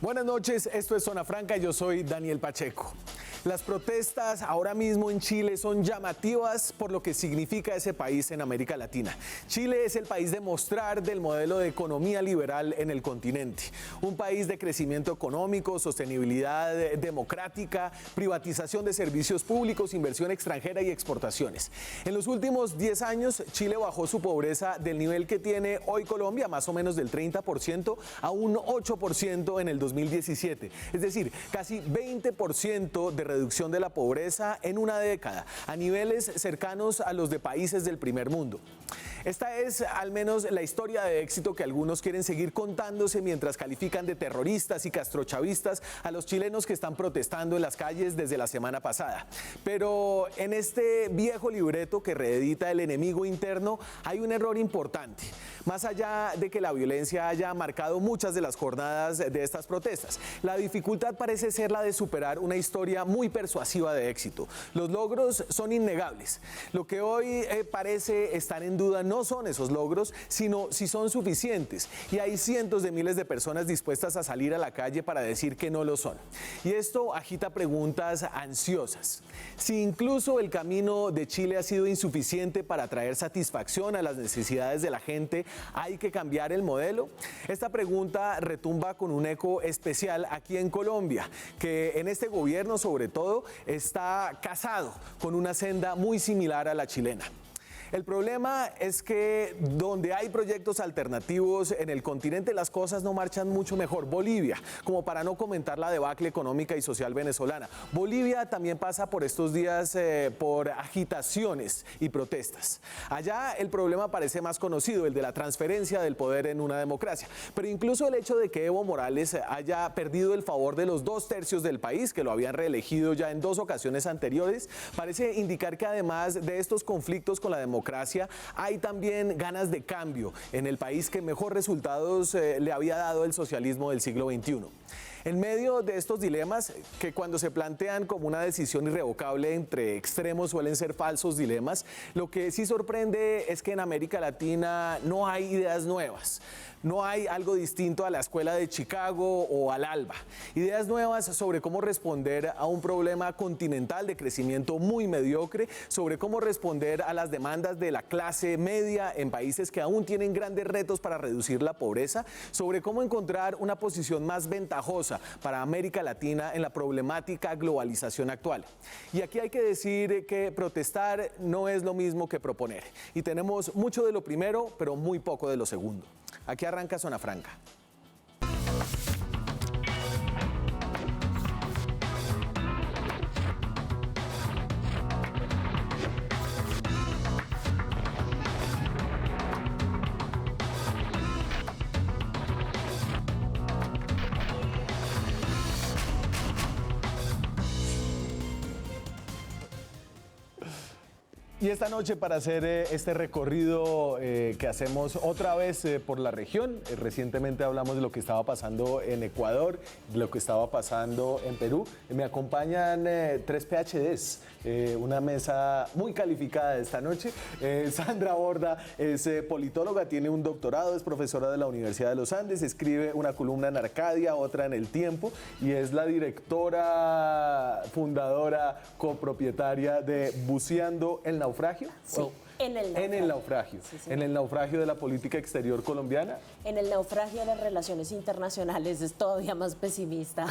Buenas noches, esto es Zona Franca, yo soy Daniel Pacheco. Las protestas ahora mismo en Chile son llamativas por lo que significa ese país en América Latina. Chile es el país de mostrar del modelo de economía liberal en el continente. Un país de crecimiento económico, sostenibilidad democrática, privatización de servicios públicos, inversión extranjera y exportaciones. En los últimos 10 años, Chile bajó su pobreza del nivel que tiene hoy Colombia, más o menos del 30%, a un 8% en el 2017. Es decir, casi 20% de reducción de la pobreza en una década, a niveles cercanos a los de países del primer mundo. Esta es al menos la historia de éxito que algunos quieren seguir contándose mientras califican de terroristas y castrochavistas a los chilenos que están protestando en las calles desde la semana pasada. Pero en este viejo libreto que reedita el enemigo interno hay un error importante. Más allá de que la violencia haya marcado muchas de las jornadas de estas protestas, la dificultad parece ser la de superar una historia muy persuasiva de éxito. Los logros son innegables. Lo que hoy parece estar en duda no son esos logros, sino si son suficientes. Y hay cientos de miles de personas dispuestas a salir a la calle para decir que no lo son. Y esto agita preguntas ansiosas. Si incluso el camino de Chile ha sido insuficiente para traer satisfacción a las necesidades de la gente, ¿hay que cambiar el modelo? Esta pregunta retumba con un eco especial aquí en Colombia, que en este gobierno sobre todo está casado con una senda muy similar a la chilena. El problema es que donde hay proyectos alternativos en el continente las cosas no marchan mucho mejor. Bolivia, como para no comentar la debacle económica y social venezolana. Bolivia también pasa por estos días por agitaciones y protestas. Allá el problema parece más conocido, el de la transferencia del poder en una democracia. Pero incluso el hecho de que Evo Morales haya perdido el favor de los 2/3 del país, que lo habían reelegido ya en 2 ocasiones anteriores, parece indicar que además de estos conflictos con la democracia, hay también ganas de cambio en el país que mejor resultados le había dado el socialismo del siglo XXI. En medio de estos dilemas, que cuando se plantean como una decisión irrevocable entre extremos suelen ser falsos dilemas, lo que sí sorprende es que en América Latina no hay ideas nuevas. No hay algo distinto a la escuela de Chicago o al ALBA. Ideas nuevas sobre cómo responder a un problema continental de crecimiento muy mediocre, sobre cómo responder a las demandas de la clase media en países que aún tienen grandes retos para reducir la pobreza, sobre cómo encontrar una posición más ventajosa para América Latina en la problemática globalización actual. Y aquí hay que decir que protestar no es lo mismo que proponer. Y tenemos mucho de lo primero, pero muy poco de lo segundo. Aquí arranca Zona Franca. Y esta noche para hacer este recorrido que hacemos otra vez por la región, recientemente hablamos de lo que estaba pasando en Ecuador, de lo que estaba pasando en Perú, me acompañan 3 PhDs, una mesa muy calificada esta noche. Sandra Borda es politóloga, tiene un doctorado, es profesora de la Universidad de los Andes, escribe una columna en Arcadia, otra en El Tiempo y es la directora, fundadora, copropietaria de Buceando el Naufragio. Sí, en el naufragio. En el naufragio. Sí, en el naufragio de la política exterior colombiana. En el naufragio de las relaciones internacionales, es todavía más pesimista.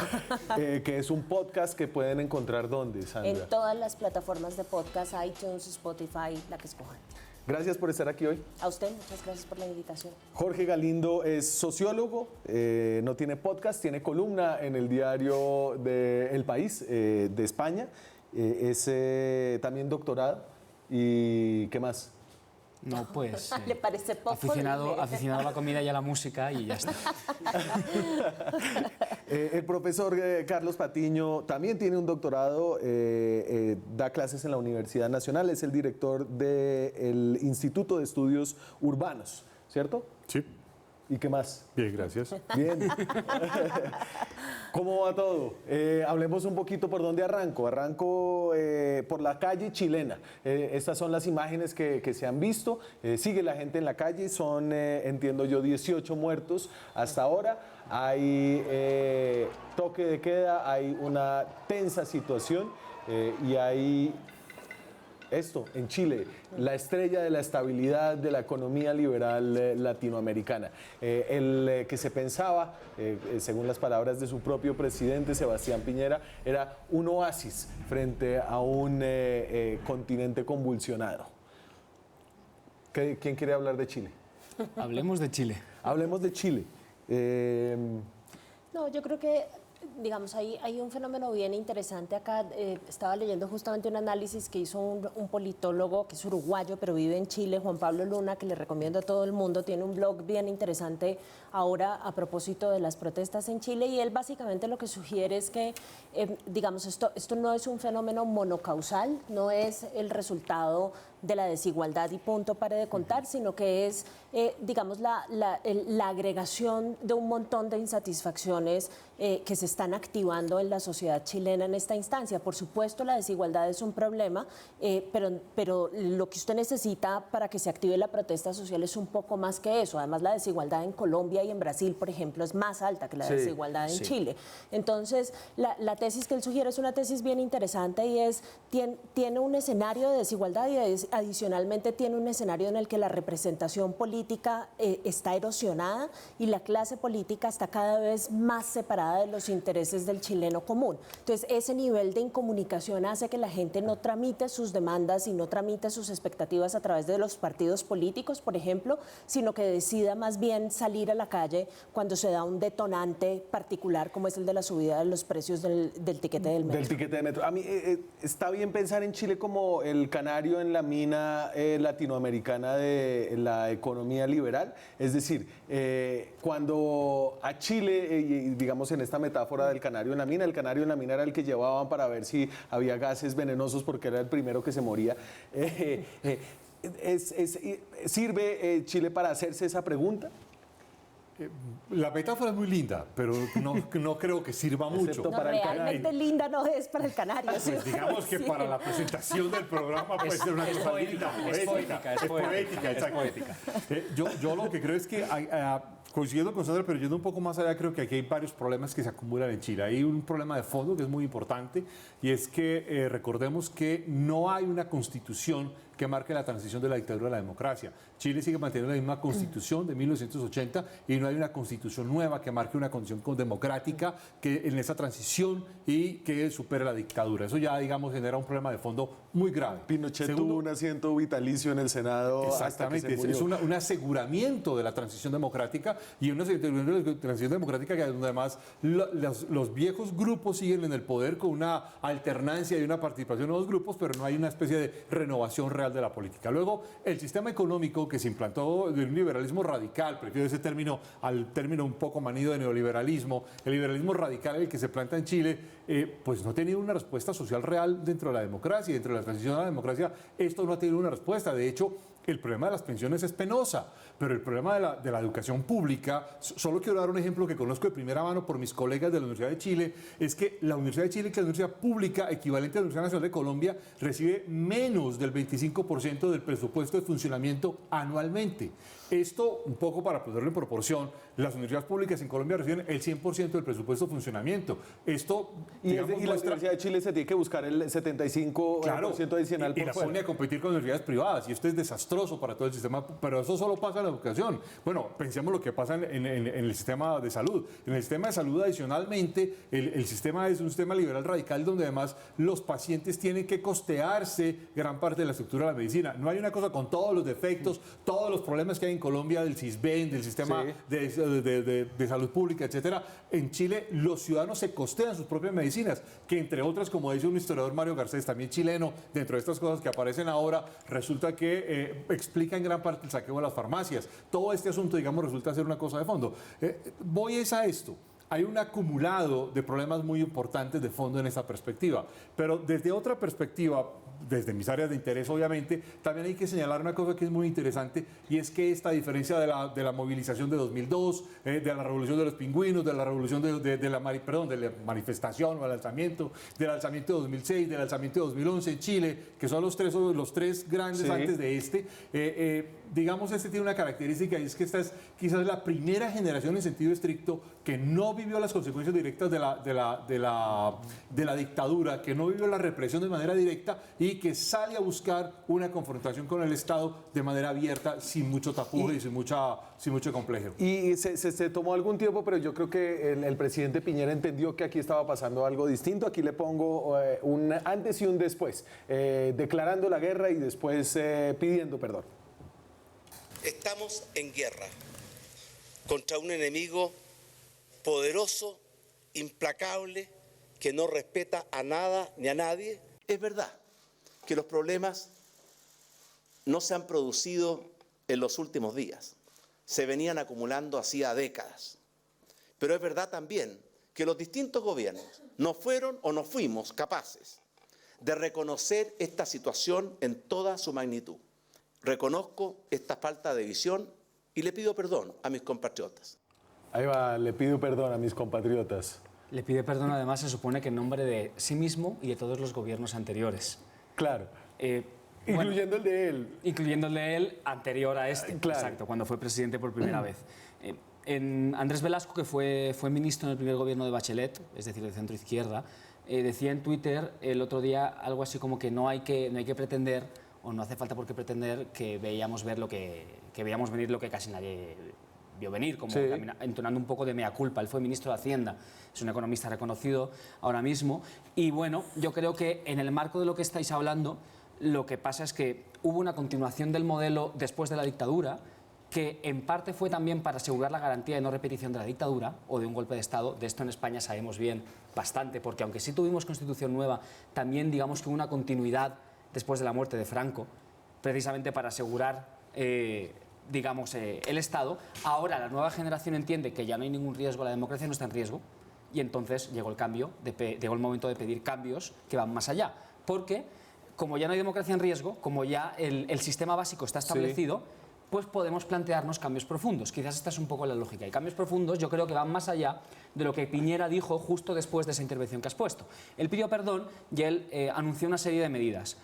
Que es un podcast que pueden encontrar ¿dónde, Sandra? En todas las plataformas de podcast, iTunes, Spotify, la que escojan. Gracias por estar aquí hoy. A usted, muchas gracias por la invitación. Jorge Galindo es sociólogo, no tiene podcast, tiene columna en el diario de El País de España, es también doctorado. ¿Y qué más? No, pues... ¿Le parece poco? Aficionado a la comida y a la música y ya está. El profesor Carlos Patiño también tiene un doctorado, da clases en la Universidad Nacional, es el director del Instituto de Estudios Urbanos, ¿cierto? Sí. ¿Y qué más? Bien, gracias. Bien. ¿Cómo va todo? Hablemos un poquito por dónde arranco. Arranco por la calle chilena. Estas son las imágenes que se han visto. Sigue la gente en la calle. Son, entiendo yo, 18 muertos hasta ahora. hay toque de queda, hay una tensa situación y hay esto en Chile, la estrella de la estabilidad de la economía liberal latinoamericana. Que se pensaba, según las palabras de su propio presidente Sebastián Piñera, era un oasis frente a un continente convulsionado. ¿Quién quiere hablar de Chile? Hablemos de Chile. Hablemos de Chile. No, yo creo que, digamos, hay un fenómeno bien interesante acá. Estaba leyendo justamente un análisis que hizo un politólogo que es uruguayo, pero vive en Chile, Juan Pablo Luna, que le recomiendo a todo el mundo. Tiene un blog bien interesante ahora a propósito de las protestas en Chile, y él básicamente lo que sugiere es que, digamos, esto no es un fenómeno monocausal, no es el resultado de la desigualdad y punto, pare de contar, sino que es, digamos, la agregación de un montón de insatisfacciones que se están activando en la sociedad chilena en esta instancia. Por supuesto, la desigualdad es un problema, pero lo que usted necesita para que se active la protesta social es un poco más que eso. Además, la desigualdad en Colombia y en Brasil, por ejemplo, es más alta que la desigualdad en Chile. Entonces, la tesis que él sugiere es una tesis bien interesante, y es, tiene un escenario de desigualdad y adicionalmente tiene un escenario en el que la representación política está erosionada y la clase política está cada vez más separada de los intereses del chileno común. Entonces, ese nivel de incomunicación hace que la gente no tramite sus demandas y no tramite sus expectativas a través de los partidos políticos, por ejemplo, sino que decida más bien salir a la calle cuando se da un detonante particular, como es el de la subida de los precios del tiquete del metro. Del tiquete de metro. A mí está bien pensar en Chile como el canario en la mina latinoamericana de la economía liberal. Es decir, cuando a Chile, digamos en esta metáfora del canario en la mina, el canario en la mina era el que llevaban para ver si había gases venenosos porque era el primero que se moría. ¿Sirve Chile para hacerse esa pregunta? La metáfora es muy linda, pero no creo que sirva mucho. No, para el realmente canario. linda no es para el canario. Pues digamos que para la presentación del programa puede ser una cosa poética, linda, es poética, es poética, exacto. Yo lo que creo es que, coincidiendo con Sandra, pero yendo un poco más allá, creo que aquí hay varios problemas que se acumulan en Chile. Hay un problema de fondo que es muy importante, y es que recordemos que no hay una constitución que marque la transición de la dictadura a la democracia. Chile sigue manteniendo la misma constitución de 1980 y no hay una constitución nueva que marque una constitución democrática que en esa transición y que supere la dictadura. Eso ya, digamos, genera un problema de fondo muy grave. Pinochet tuvo un asiento vitalicio en el Senado. Exactamente, hasta que se murió. es un aseguramiento de la transición democrática, y una aseguramiento de la transición democrática que además los viejos grupos siguen en el poder con una alternancia y una participación de los grupos, pero no hay una especie de renovación real de la política. Luego, el sistema económico que se implantó de un liberalismo radical, prefiero ese término al término un poco manido de neoliberalismo, el liberalismo radical, el que se planta en Chile, pues no ha tenido una respuesta social real dentro de la democracia, dentro de la transición a la democracia. Esto no ha tenido una respuesta. De hecho, el problema de las pensiones es penosa, pero el problema de la educación pública, solo quiero dar un ejemplo que conozco de primera mano por mis colegas de la Universidad de Chile, es que la Universidad de Chile, que es la universidad pública equivalente a la Universidad Nacional de Colombia, recibe menos del 25% del presupuesto de funcionamiento anualmente. Esto, un poco para ponerlo en proporción, las universidades públicas en Colombia reciben el 100% del presupuesto de funcionamiento. Esto, digamos, y la Universidad de Chile se tiene que buscar el 75% adicional y por la fuera. pone a competir con universidades privadas, y esto es desastroso para todo el sistema, pero eso solo pasa en la educación. Bueno, pensemos lo que pasa en el sistema de salud. En el sistema de salud, adicionalmente, el sistema es un sistema liberal radical donde además los pacientes tienen que costearse gran parte de la estructura de la medicina. No hay una cosa con todos los defectos, todos los problemas que hay en Colombia del CISBEN, del sistema de salud pública, etcétera. En Chile, los ciudadanos se costean sus propias medicinas, que entre otras, como dice un historiador, Mario Garcés, también chileno, dentro de estas cosas que aparecen ahora, resulta que explica en gran parte el saqueo de las farmacias. Todo este asunto, digamos, resulta ser una cosa de fondo. Voy a esto. Hay un acumulado de problemas muy importantes de fondo en esta perspectiva, pero desde otra perspectiva, desde mis áreas de interés obviamente, también hay que señalar una cosa que es muy interesante y es que esta diferencia de la movilización de 2002, de la revolución de los pingüinos, de la revolución de la manifestación o el alzamiento, del alzamiento de 2006, del alzamiento de 2011 en Chile, que son los tres grandes antes de digamos, este tiene una característica y es que esta es quizás la primera generación en sentido estricto que no vivió las consecuencias directas de la dictadura, que no vivió la represión de manera directa y que sale a buscar una confrontación con el Estado de manera abierta, sin mucho tapuje y sin mucho complejo. Y se tomó algún tiempo, pero yo creo que el presidente Piñera entendió que aquí estaba pasando algo distinto. Aquí le pongo un antes y un después, declarando la guerra y después pidiendo perdón. Estamos en guerra contra un enemigo poderoso, implacable, que no respeta a nada ni a nadie. Es verdad que los problemas no se han producido en los últimos días, se venían acumulando hacía décadas. Pero es verdad también que los distintos gobiernos no fueron o no fuimos capaces de reconocer esta situación en toda su magnitud. Reconozco esta falta de visión y le pido perdón a mis compatriotas. Ahí va, le pido perdón a mis compatriotas. Le pide perdón, además, se supone que en nombre de sí mismo y de todos los gobiernos anteriores. Claro. Incluyendo el de él. Incluyendo el de él anterior a este, claro. Exacto, cuando fue presidente por primera vez. Andrés Velasco, que fue ministro en el primer gobierno de Bachelet, es decir, de centro-izquierda, decía en Twitter el otro día algo así como que no hay que pretender, o no hace falta por qué pretender que veíamos venir lo que casi nadie vio venir, como entonando un poco de mea culpa. Él fue ministro de Hacienda, es un economista reconocido ahora mismo, y bueno, yo creo que en el marco de lo que estáis hablando, lo que pasa es que hubo una continuación del modelo después de la dictadura, que en parte fue también para asegurar la garantía de no repetición de la dictadura o de un golpe de Estado. De esto en España sabemos bien bastante, porque aunque sí tuvimos constitución nueva, también digamos que hubo una continuidad después de la muerte de Franco, precisamente para asegurar el Estado. Ahora la nueva generación entiende que ya no hay ningún riesgo, la democracia no está en riesgo, y entonces llegó el momento de pedir cambios que van más allá, porque como ya no hay democracia en riesgo, como ya el sistema básico está establecido, pues podemos plantearnos cambios profundos. Quizás esta es un poco la lógica. Y cambios profundos yo creo que van más allá de lo que Piñera dijo justo después de esa intervención que has puesto. Él pidió perdón y él anunció una serie de medidas.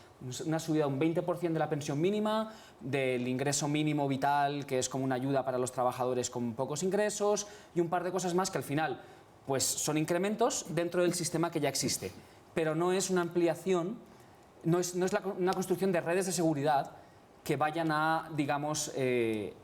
Una subida de un 20% de la pensión mínima, del ingreso mínimo vital, que es como una ayuda para los trabajadores con pocos ingresos, y un par de cosas más que al final pues son incrementos dentro del sistema que ya existe. Pero no es una ampliación, no es una construcción de redes de seguridad que vayan a, digamos,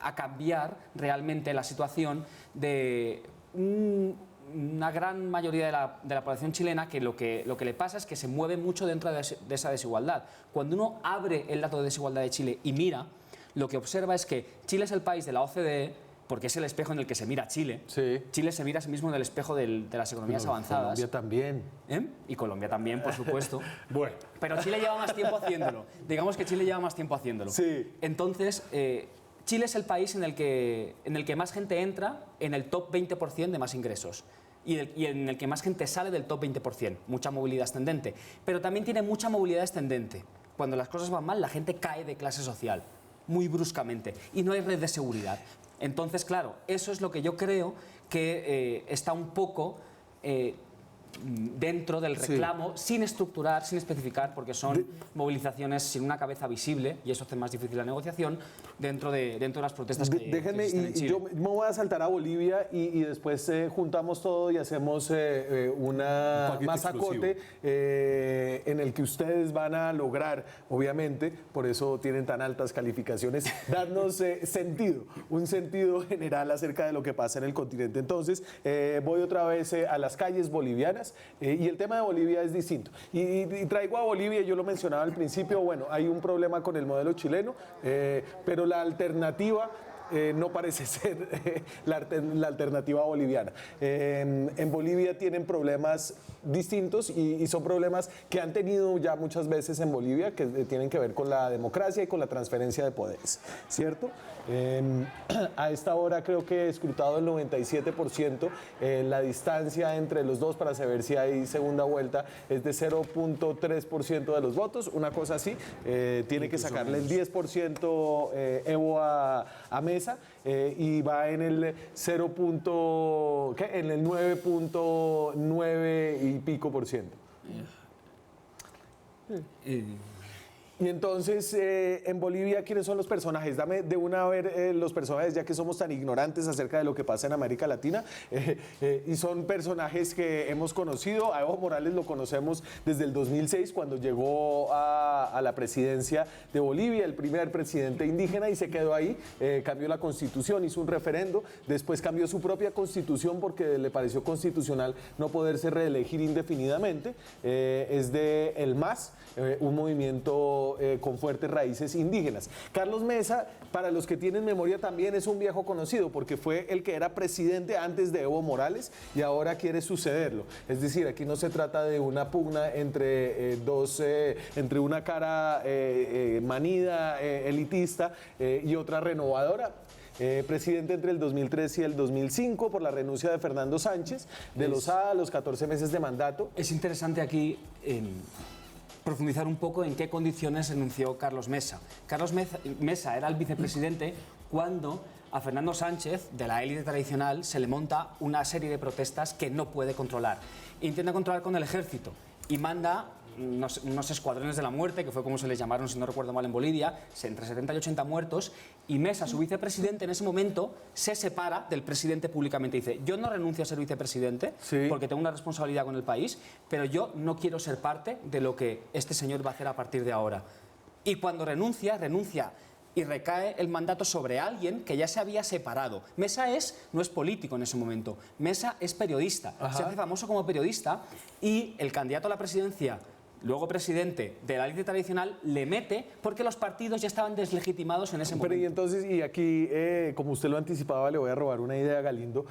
a cambiar realmente la situación de una gran mayoría de la población chilena, que lo que le pasa es que se mueve mucho dentro de esa desigualdad. Cuando uno abre el dato de desigualdad de Chile y mira, lo que observa es que Chile es el país de la OCDE, porque es el espejo en el que se mira Chile. Sí. Chile se mira a sí mismo en el espejo de las economías avanzadas. Colombia también. Y Colombia también, por supuesto. Bueno. Pero Chile lleva más tiempo haciéndolo. Digamos que Chile lleva más tiempo haciéndolo. Sí. Entonces, Chile es el país en el que más gente entra en el top 20% de más ingresos. Y en el que más gente sale del top 20%. Mucha movilidad ascendente. Pero también tiene mucha movilidad descendente. Cuando las cosas van mal, la gente cae de clase social muy bruscamente. Y no hay red de seguridad. Entonces, claro, eso es lo que yo creo que está un poco dentro del reclamo, sin estructurar, sin especificar, porque son movilizaciones sin una cabeza visible, y eso hace más difícil la negociación, dentro de las protestas que Déjenme, existen en Chile. yo me voy a saltar a Bolivia y después juntamos todo y hacemos una masacote en el que ustedes van a lograr, obviamente, por eso tienen tan altas calificaciones, darnos un sentido general acerca de lo que pasa en el continente. Entonces, voy otra vez a las calles bolivianas. Y el tema de Bolivia es distinto. Y traigo a Bolivia, yo lo mencionaba al principio, bueno, hay un problema con el modelo chileno, pero la alternativa no parece ser la alternativa boliviana. En Bolivia tienen problemas distintos y son problemas que han tenido ya muchas veces en Bolivia, que tienen que ver con la democracia y con la transferencia de poderes, ¿cierto? A esta hora creo que he escrutado el 97%, la distancia entre los dos para saber si hay segunda vuelta es de 0.3% de los votos, una cosa así. Tiene que sacarle el 10% Evo a Mesa y va en el 9.9 y pico por ciento. Y entonces, en Bolivia, ¿quiénes son los personajes? Dame de una vez los personajes, ya que somos tan ignorantes acerca de lo que pasa en América Latina. Y son personajes que hemos conocido. A Evo Morales lo conocemos desde el 2006, cuando llegó a la presidencia de Bolivia, el primer presidente indígena, y se quedó ahí. Cambió la constitución, hizo un referendo, después cambió su propia constitución porque le pareció constitucional no poderse reelegir indefinidamente. Es de el MAS, un movimiento con fuertes raíces indígenas. Carlos Mesa, para los que tienen memoria, también es un viejo conocido porque fue el que era presidente antes de Evo Morales y ahora quiere sucederlo. Es decir, aquí no se trata de una pugna entre entre una cara manida, elitista y otra renovadora. Presidente entre el 2003 y el 2005 por la renuncia de Fernando Sánchez, de Lozada a los 14 meses de mandato. Es interesante aquí profundizar un poco en qué condiciones renunció Carlos Mesa. Carlos Mesa era el vicepresidente cuando a Fernando Sánchez, de la élite tradicional, se le monta una serie de protestas que no puede controlar. Intenta controlar con el ejército y manda unos escuadrones de la muerte, que fue como se les llamaron, si no recuerdo mal, en Bolivia, entre 70 y 80 muertos, y Mesa, su vicepresidente, en ese momento se separa del presidente públicamente y dice: yo no renuncio a ser vicepresidente porque tengo una responsabilidad con el país, pero yo no quiero ser parte de lo que este señor va a hacer a partir de ahora. Y cuando renuncia y recae el mandato sobre alguien que ya se había separado. Mesa no es político en ese momento, Mesa es periodista, se hace famoso como periodista, y el candidato a la presidencia, luego presidente de la élite tradicional, le mete porque los partidos ya estaban deslegitimados en ese momento. Pero y entonces, y aquí, como usted lo anticipaba, le voy a robar una idea a Galindo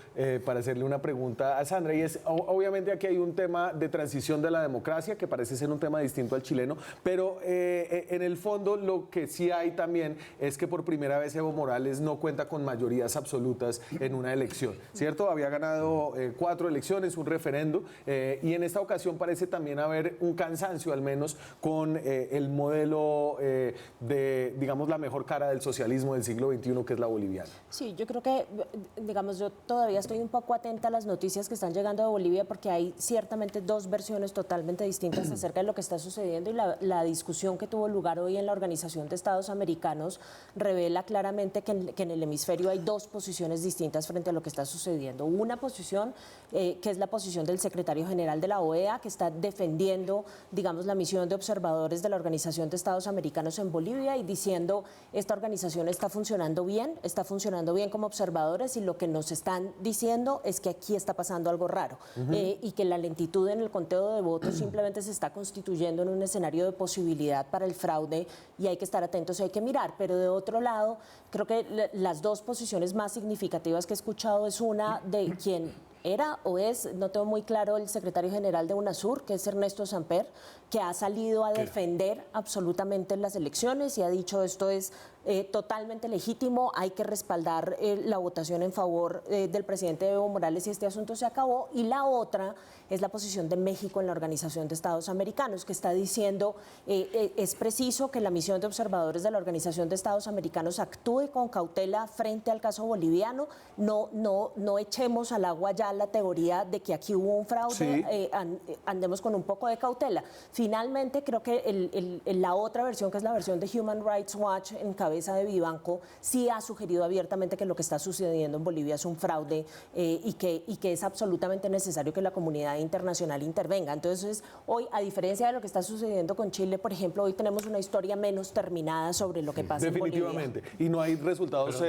para hacerle una pregunta a Sandra, y es, obviamente aquí hay un tema de transición de la democracia que parece ser un tema distinto al chileno, pero en el fondo lo que sí hay también es que por primera vez Evo Morales no cuenta con mayorías absolutas en una elección, ¿cierto? Había ganado 4 elecciones, un referendo, y en esta ocasión parece también haber un cansancio al menos con el modelo de, digamos, la mejor cara del socialismo del siglo XXI, que es la boliviana. Sí, yo creo que, digamos, yo todavía estoy un poco atenta a las noticias que están llegando de Bolivia porque hay ciertamente dos versiones totalmente distintas acerca de lo que está sucediendo, y la discusión que tuvo lugar hoy en la Organización de Estados Americanos revela claramente que en el hemisferio hay dos posiciones distintas frente a lo que está sucediendo. Una posición que es la posición del secretario general de la OEA, que está defendiendo, digamos, la misión de observadores de la Organización de Estados Americanos en Bolivia y diciendo: esta organización está funcionando bien como observadores, y lo que nos están diciendo es que aquí está pasando algo raro, y que la lentitud en el conteo de votos simplemente se está constituyendo en un escenario de posibilidad para el fraude, y hay que estar atentos y hay que mirar. Pero de otro lado, creo que las dos posiciones más significativas que he escuchado es una de quien era o es, no tengo muy claro, el secretario general de UNASUR, que es Ernesto Samper, que ha salido a defender absolutamente las elecciones y ha dicho: esto es totalmente legítimo, hay que respaldar la votación en favor del presidente Evo Morales y este asunto se acabó. Y la otra es la posición de México en la Organización de Estados Americanos, que está diciendo: es preciso que la misión de observadores de la Organización de Estados Americanos actúe con cautela frente al caso boliviano, no echemos al agua ya la teoría de que aquí hubo un fraude, andemos con un poco de cautela. Finalmente, creo que la otra versión, que es la versión de Human Rights Watch en cabeza de Vivanco, sí ha sugerido abiertamente que lo que está sucediendo en Bolivia es un fraude, y que es absolutamente necesario que la comunidad internacional intervenga. Entonces, hoy, a diferencia de lo que está sucediendo con Chile, por ejemplo, hoy tenemos una historia menos terminada sobre lo que pasa en Bolivia. Definitivamente. Y no hay resultados.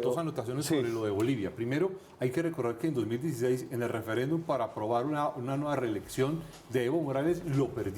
Dos anotaciones sobre lo de Bolivia. Primero, hay que recordar que en 2016, en el referéndum para aprobar una nueva reelección de Evo Morales, lo perdió.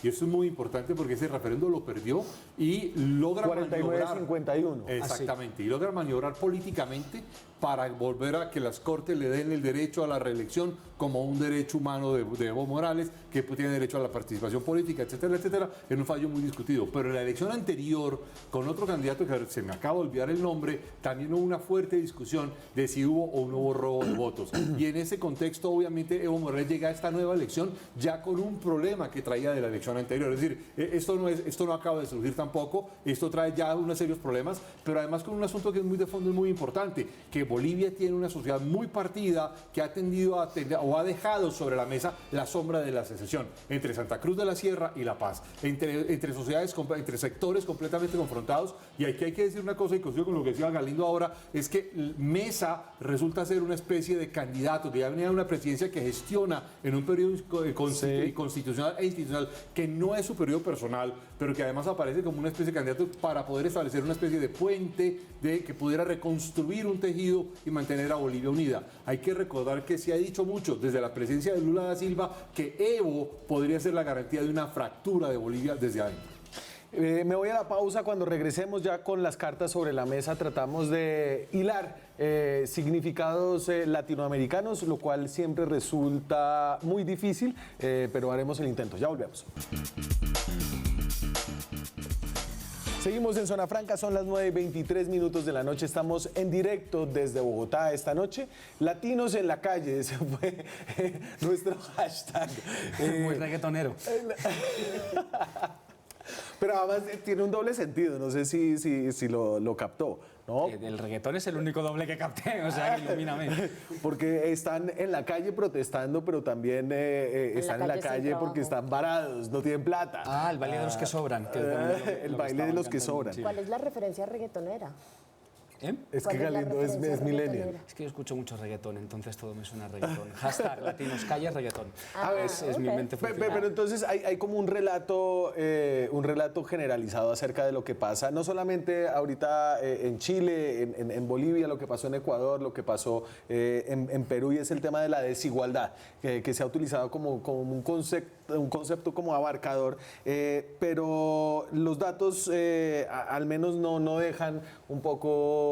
Y eso es muy importante porque ese referendo lo perdió y logra 49-51. Exactamente, y logra maniobrar políticamente para volver a que las Cortes le den el derecho a la reelección como un derecho humano de Evo Morales, que tiene derecho a la participación política, etcétera, etcétera, en un fallo muy discutido. Pero en la elección anterior, con otro candidato que se me acaba de olvidar el nombre, también hubo una fuerte discusión de si hubo o no hubo robo de votos. Y en ese contexto, obviamente, Evo Morales llega a esta nueva elección ya con un problema que traía de la elección anterior. Es decir, esto no acaba de surgir tampoco, esto trae ya unos serios problemas, pero además con un asunto que es muy de fondo y muy importante, que Bolivia tiene una sociedad muy partida que ha tendido a o ha dejado sobre la mesa la sombra de la secesión entre Santa Cruz de la Sierra y La Paz, entre sociedades, entre sectores completamente confrontados. Y aquí hay que decir una cosa, y coincido con lo que decía Galindo ahora, es que Mesa resulta ser una especie de candidato que ya venía de una presidencia que gestiona en un periodo constitucional e institucional que no es su periodo personal, pero que además aparece como una especie de candidato para poder establecer una especie de puente que pudiera reconstruir un tejido y mantener a Bolivia unida. Hay que recordar que se ha dicho mucho desde la presencia de Lula da Silva que Evo podría ser la garantía de una fractura de Bolivia desde adentro. Me voy a la pausa. Cuando regresemos ya con las cartas sobre la mesa tratamos de hilar significados latinoamericanos, lo cual siempre resulta muy difícil, pero haremos el intento. Ya volvemos. Seguimos en Zona Franca, son las 9:23 de la noche, estamos en directo desde Bogotá esta noche. Latinos en la calle, ese fue nuestro hashtag. Muy reggaetonero. Pero además tiene un doble sentido, no sé si lo captó, ¿no? El reggaetón es el único doble que capté, o sea, que ilumíname. Porque están en la calle protestando, pero también están en la calle porque están varados, no tienen plata. Ah, el baile de los que sobran. El baile de los que sobran. ¿Cuál es la referencia reggaetonera? ¿Eh? Es que Galindo es millennial. Es que yo escucho mucho reggaetón, entonces todo me suena a reggaetón. Hashtag Latinos Calle Reggaetón. Es mi mente funcional. Pero entonces hay como un relato generalizado acerca de lo que pasa, no solamente ahorita en Chile, en Bolivia, lo que pasó en Ecuador, lo que pasó en Perú, y es el tema de la desigualdad, que se ha utilizado como un concepto como abarcador, pero los datos al menos no dejan un poco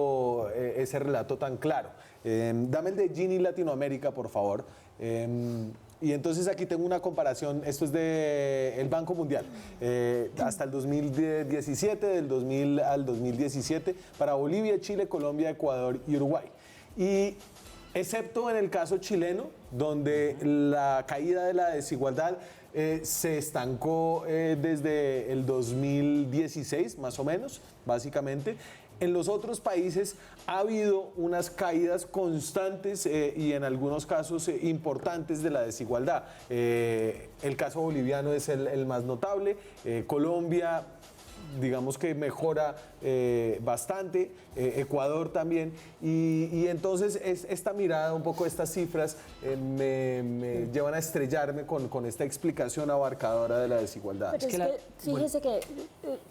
ese relato tan claro. Dame el de Gini Latinoamérica, por favor. Y entonces aquí tengo una comparación, esto es del Banco Mundial, hasta el 2017, del 2000 al 2017, para Bolivia, Chile, Colombia, Ecuador y Uruguay. Y excepto en el caso chileno, donde la caída de la desigualdad se estancó desde el 2016, más o menos, básicamente. En los otros países ha habido unas caídas constantes y en algunos casos importantes de la desigualdad. El caso boliviano es el más notable. Colombia, digamos que mejora bastante, Ecuador también, y entonces esta mirada, un poco estas cifras me llevan a estrellarme con esta explicación abarcadora de la desigualdad. Pero fíjese que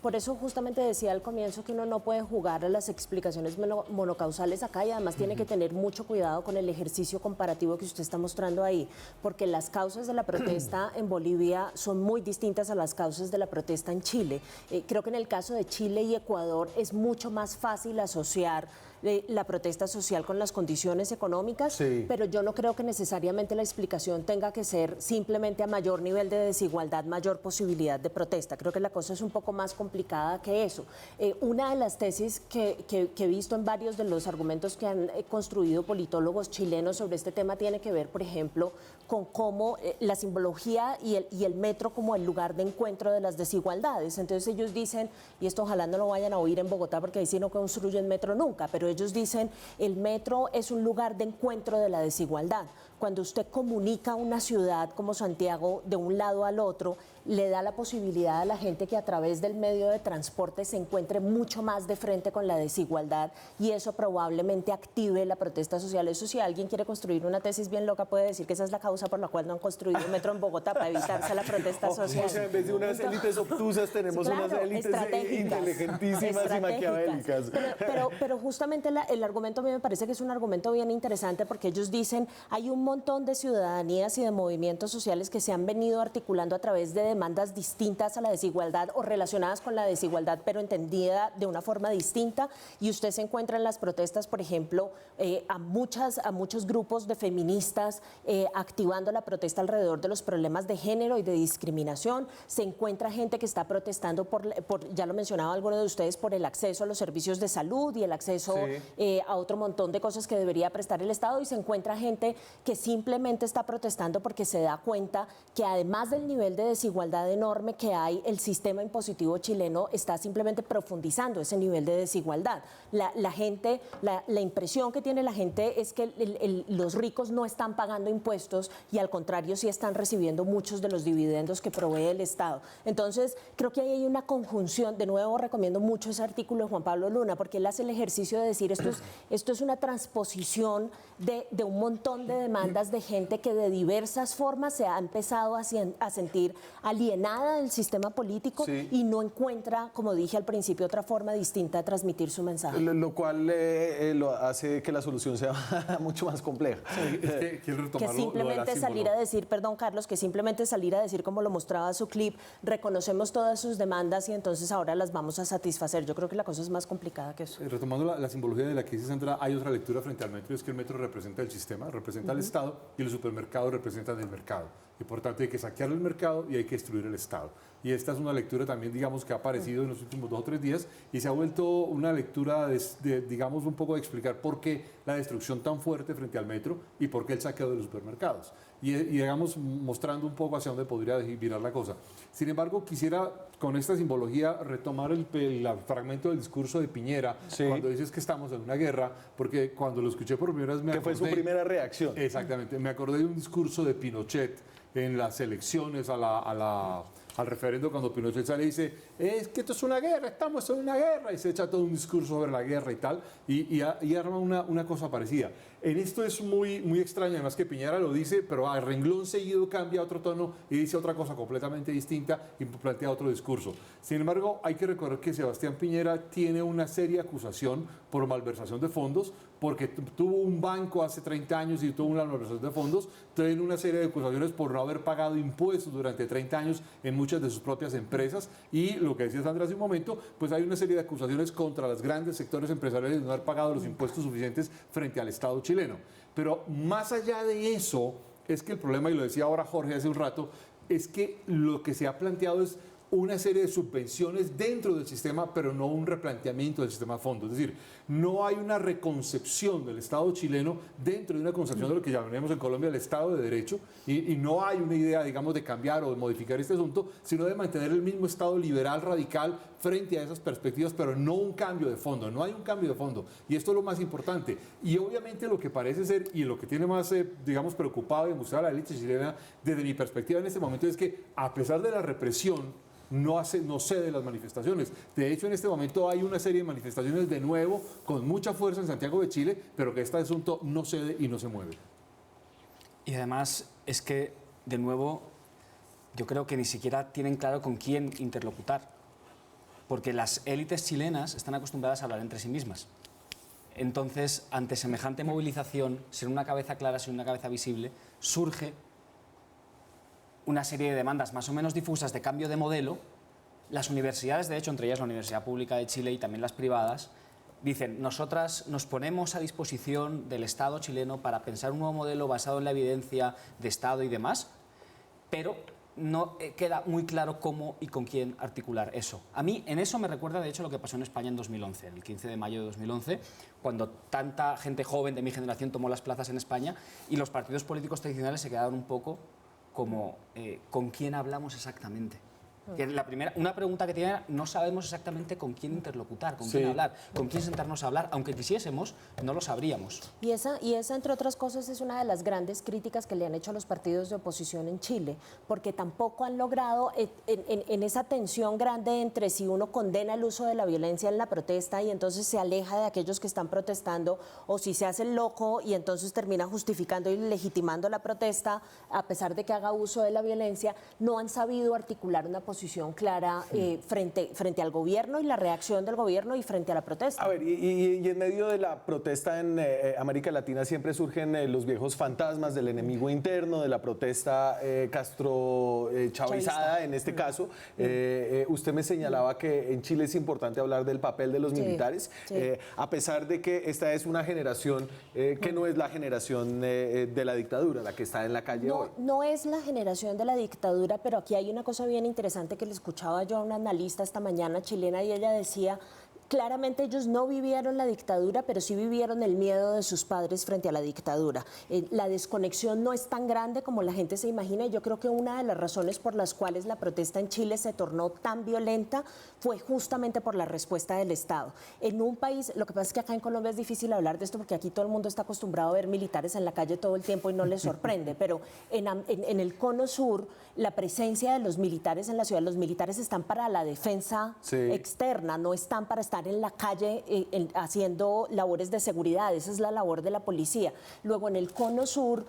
por eso justamente decía al comienzo que uno no puede jugar a las explicaciones monocausales acá, y además tiene que tener mucho cuidado con el ejercicio comparativo que usted está mostrando ahí, porque las causas de la protesta en Bolivia son muy distintas a las causas de la protesta en Chile. Creo que en el caso de Chile y Ecuador es mucho más fácil asociar la protesta social con las condiciones económicas, sí, pero yo no creo que necesariamente la explicación tenga que ser simplemente a mayor nivel de desigualdad, mayor posibilidad de protesta. Creo que la cosa es un poco más complicada que eso. Una de las tesis que he visto en varios de los argumentos que han construido politólogos chilenos sobre este tema tiene que ver, por ejemplo, con cómo la simbología y el metro como el lugar de encuentro de las desigualdades. Entonces ellos dicen, y esto ojalá no lo vayan a oír en Bogotá porque ahí sí no construyen metro nunca, pero ellos dicen el metro es un lugar de encuentro de la desigualdad. Cuando usted comunica una ciudad como Santiago de un lado al otro, le da la posibilidad a la gente que a través del medio de transporte se encuentre mucho más de frente con la desigualdad, y eso probablemente active la protesta social. Eso, si alguien quiere construir una tesis bien loca, puede decir que esa es la causa por la cual no han construido un metro en Bogotá, para evitarse la protesta social. O sea, en vez de unas élites obtusas tenemos unas élites inteligentísimas y maquiavélicas. Pero justamente el argumento a mí me parece que es un argumento bien interesante, porque ellos dicen hay un montón de ciudadanías y de movimientos sociales que se han venido articulando a través de demandas distintas a la desigualdad o relacionadas con la desigualdad, pero entendida de una forma distinta. Y usted se encuentra en las protestas, por ejemplo, a muchos grupos de feministas activando la protesta alrededor de los problemas de género y de discriminación. Se encuentra gente que está protestando ya lo mencionaba alguno de ustedes, por el acceso a los servicios de salud y el acceso a otro montón de cosas que debería prestar el Estado, y se encuentra gente que simplemente está protestando porque se da cuenta que además del nivel de desigualdad enorme que hay, el sistema impositivo chileno está simplemente profundizando ese nivel de desigualdad. La impresión que tiene la gente es que los ricos no están pagando impuestos y al contrario sí están recibiendo muchos de los dividendos que provee el Estado. Entonces creo que ahí hay una conjunción. De nuevo recomiendo mucho ese artículo de Juan Pablo Luna, porque él hace el ejercicio de decir esto es una transposición de un montón de demandas de gente que de diversas formas se ha empezado a sentir alienada del sistema político y no encuentra, como dije al principio, otra forma distinta de transmitir su mensaje. Lo cual lo hace que la solución sea mucho más compleja. Que simplemente salir a decir, perdón Carlos, que simplemente salir a decir, como lo mostraba su clip, reconocemos todas sus demandas y entonces ahora las vamos a satisfacer. Yo creo que la cosa es más complicada que eso. Retomando la simbología de la que dice Sandra, hay otra lectura frente al metro, es que el metro representa el sistema, representa el Estado, y los supermercados representan el mercado. Y por tanto hay que saquear el mercado y hay que destruir el Estado. Y esta es una lectura también, digamos, que ha aparecido en los últimos 2 o 3 días y se ha vuelto una lectura, digamos, un poco de explicar por qué la destrucción tan fuerte frente al metro y por qué el saqueo de los supermercados. Y digamos, mostrando un poco hacia dónde podría virar la cosa. Sin embargo, quisiera, con esta simbología, retomar el fragmento del discurso de Piñera, cuando dices que estamos en una guerra, porque cuando lo escuché por primera vez me acordé... Que fue su primera reacción. Exactamente, me acordé de un discurso de Pinochet en las elecciones al referendo, cuando Pinochet sale y dice, es que esto es una guerra, estamos en una guerra, y se echa todo un discurso sobre la guerra y tal, y arma una cosa parecida. En esto es muy extraño, además que Piñera lo dice, pero a renglón seguido cambia otro tono y dice otra cosa completamente distinta y plantea otro discurso. Sin embargo, hay que recordar que Sebastián Piñera tiene una seria acusación por malversación de fondos, porque tuvo un banco hace 30 años y tuvo una malversación de fondos, tiene una serie de acusaciones por no haber pagado impuestos durante 30 años en muchas de sus propias empresas, y lo que decía Sandra hace un momento, pues hay una serie de acusaciones contra los grandes sectores empresariales de no haber pagado los impuestos suficientes frente al Estado chileno. Pero más allá de eso, es que el problema, y lo decía ahora Jorge hace un rato, es que lo que se ha planteado es una serie de subvenciones dentro del sistema, pero no un replanteamiento del sistema a fondo. Es decir, no hay una reconcepción del Estado chileno dentro de una concepción de lo que llamaremos en Colombia el Estado de Derecho, y no hay una idea, digamos, de cambiar o de modificar este asunto, sino de mantener el mismo Estado liberal radical frente a esas perspectivas, pero no un cambio de fondo. No hay un cambio de fondo, y esto es lo más importante. Y obviamente lo que parece ser, y lo que tiene más, digamos, preocupado y angustiado a la élite chilena, desde mi perspectiva en este momento, es que a pesar de la represión, no cede las manifestaciones. De hecho, en este momento hay una serie de manifestaciones de nuevo con mucha fuerza en Santiago de Chile, pero que este asunto no cede y no se mueve. Y además es que, de nuevo, yo creo que ni siquiera tienen claro con quién interlocutar, porque las élites chilenas están acostumbradas a hablar entre sí mismas. Entonces, ante semejante movilización, sin una cabeza clara, sin una cabeza visible, surge una serie de demandas más o menos difusas de cambio de modelo. Las universidades, de hecho, entre ellas la Universidad Pública de Chile y también las privadas, dicen, nosotras nos ponemos a disposición del Estado chileno para pensar un nuevo modelo basado en la evidencia de Estado y demás, pero no queda muy claro cómo y con quién articular eso. A mí en eso me recuerda, de hecho, lo que pasó en España en 2011, el 15 de mayo de 2011, cuando tanta gente joven de mi generación tomó las plazas en España y los partidos políticos tradicionales se quedaron un poco como, ¿con quién hablamos exactamente? Que una pregunta que tiene, no sabemos exactamente con quién interlocutar, con quién hablar, con quién sentarnos a hablar, aunque quisiésemos, no lo sabríamos. Y esa, entre otras cosas, es una de las grandes críticas que le han hecho a los partidos de oposición en Chile, porque tampoco han logrado, en esa tensión grande entre si uno condena el uso de la violencia en la protesta y entonces se aleja de aquellos que están protestando, o si se hace el loco y entonces termina justificando y legitimando la protesta, a pesar de que haga uso de la violencia, no han sabido articular una posición posición clara frente al gobierno y la reacción del gobierno y frente a la protesta. A ver, y en medio de la protesta en América Latina siempre surgen los viejos fantasmas del enemigo interno, de la protesta chavista en este caso. Usted me señalaba que en Chile es importante hablar del papel de los militares, a pesar de que esta es una generación que no es la generación de la dictadura, la que está en la calle hoy. No es la generación de la dictadura, pero aquí hay una cosa bien interesante que le escuchaba yo a una analista esta mañana chilena y ella decía, claramente ellos no vivieron la dictadura, pero sí vivieron el miedo de sus padres frente a la dictadura. La desconexión no es tan grande como la gente se imagina y yo creo que una de las razones por las cuales la protesta en Chile se tornó tan violenta fue justamente por la respuesta del Estado. En un país, lo que pasa es que acá en Colombia es difícil hablar de esto porque aquí todo el mundo está acostumbrado a ver militares en la calle todo el tiempo y no les sorprende, pero en el cono sur, la presencia de los militares en la ciudad, los militares están para la defensa externa, no están para estar en la calle haciendo labores de seguridad, esa es la labor de la policía. Luego en el cono sur,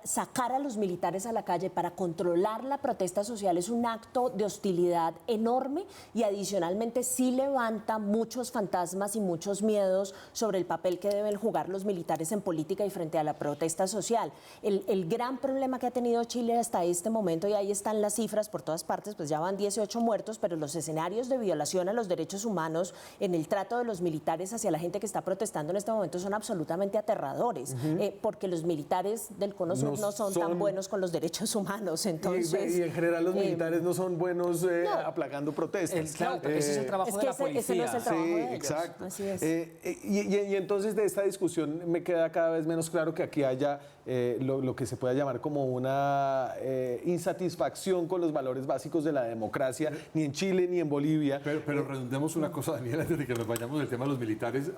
sacar a los militares a la calle para controlar la protesta social es un acto de hostilidad enorme y adicionalmente sí levanta muchos fantasmas y muchos miedos sobre el papel que deben jugar los militares en política y frente a la protesta social. El gran problema que ha tenido Chile hasta este momento, y ahí están las cifras por todas partes, pues ya van 18 muertos, pero los escenarios de violación a los derechos humanos en el trato de los militares hacia la gente que está protestando en este momento son absolutamente aterradores, porque los militares del cono sur no son tan buenos con los derechos humanos. Entonces, y en general los militares no son buenos aplacando protestas. Claro, ese es el trabajo de la policía. Ese no es el trabajo de ellos. Exacto. Así es. Y entonces de esta discusión me queda cada vez menos claro que aquí haya lo que se pueda llamar como una insatisfacción con los valores básicos de la democracia, ni en Chile ni en Bolivia. Pero redundemos una cosa, Daniel, antes de que nos vayamos del tema de los militares.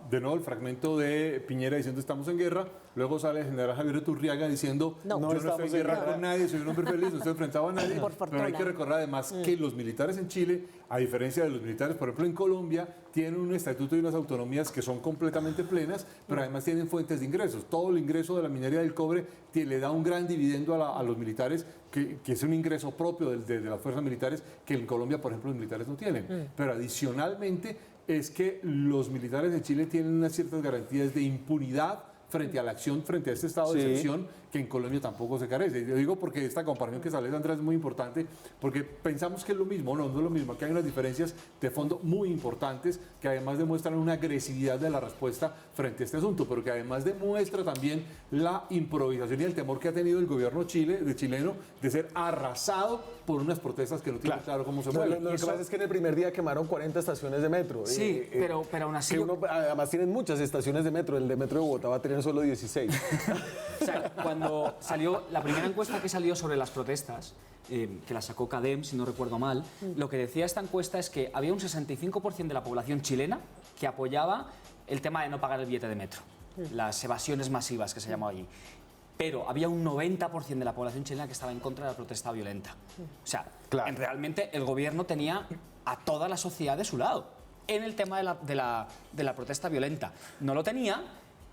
De nuevo, el fragmento de Piñera diciendo estamos en guerra, luego sale el general Javier Iturriaga diciendo yo no estoy en guerra con nadie, soy un hombre feliz, no estoy enfrentado a nadie. Pero hay que recordar además que los militares en Chile, a diferencia de los militares, por ejemplo, en Colombia, tienen un estatuto y unas autonomías que son completamente plenas, pero además tienen fuentes de ingresos. Todo el ingreso de la minería del cobre le da un gran dividendo a los militares, que es un ingreso propio de las fuerzas militares que en Colombia, por ejemplo, los militares no tienen. Pero adicionalmente es que los militares de Chile tienen unas ciertas garantías de impunidad frente a la acción, frente a este estado de excepción que en Colombia tampoco se carece. Yo digo porque esta comparación que sale de Andrés es muy importante, porque pensamos que es lo mismo, no es lo mismo, que hay unas diferencias de fondo muy importantes que además demuestran una agresividad de la respuesta frente a este asunto, pero que además demuestra también la improvisación y el temor que ha tenido el gobierno chileno de ser arrasado por unas protestas que no tienen claro cómo se mueven. Lo que pasa es que en el primer día quemaron 40 estaciones de metro. Sí, pero aún así... Además tienen muchas estaciones de metro, el de metro de Bogotá va a tener solo 16. O sea, cuando salió la primera encuesta que salió sobre las protestas, que la sacó CADEM, si no recuerdo mal, lo que decía esta encuesta es que había un 65% de la población chilena que apoyaba el tema de no pagar el billete de metro, las evasiones masivas que se llamó allí. Pero había un 90% de la población chilena que estaba en contra de la protesta violenta. O sea, realmente el gobierno tenía a toda la sociedad de su lado en el tema de la protesta violenta. No lo tenía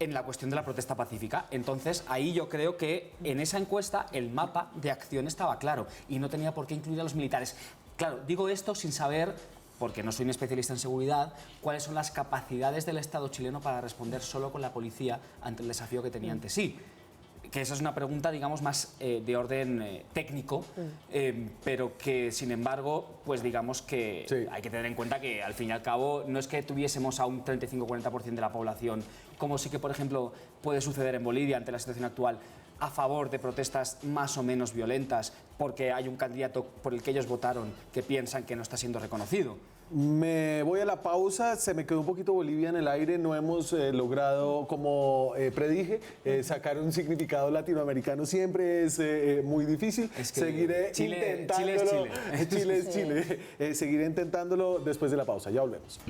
en la cuestión de la protesta pacífica. Entonces, ahí yo creo que en esa encuesta el mapa de acción estaba claro y no tenía por qué incluir a los militares. Claro, digo esto sin saber, porque no soy un especialista en seguridad, cuáles son las capacidades del Estado chileno para responder solo con la policía ante el desafío que tenía ante sí. Que esa es una pregunta, digamos, más de orden técnico, pero que, sin embargo, pues digamos que hay que tener en cuenta que, al fin y al cabo, no es que tuviésemos a un 35-40% de la población, como sí que, por ejemplo, puede suceder en Bolivia ante la situación actual, a favor de protestas más o menos violentas, porque hay un candidato por el que ellos votaron que piensan que no está siendo reconocido. Me voy a la pausa, se me quedó un poquito Bolivia en el aire, no hemos logrado, como predije, sacar un significado latinoamericano, siempre es muy difícil. Es que seguiré intentándolo. Chile es Chile. Seguiré intentándolo después de la pausa, ya volvemos.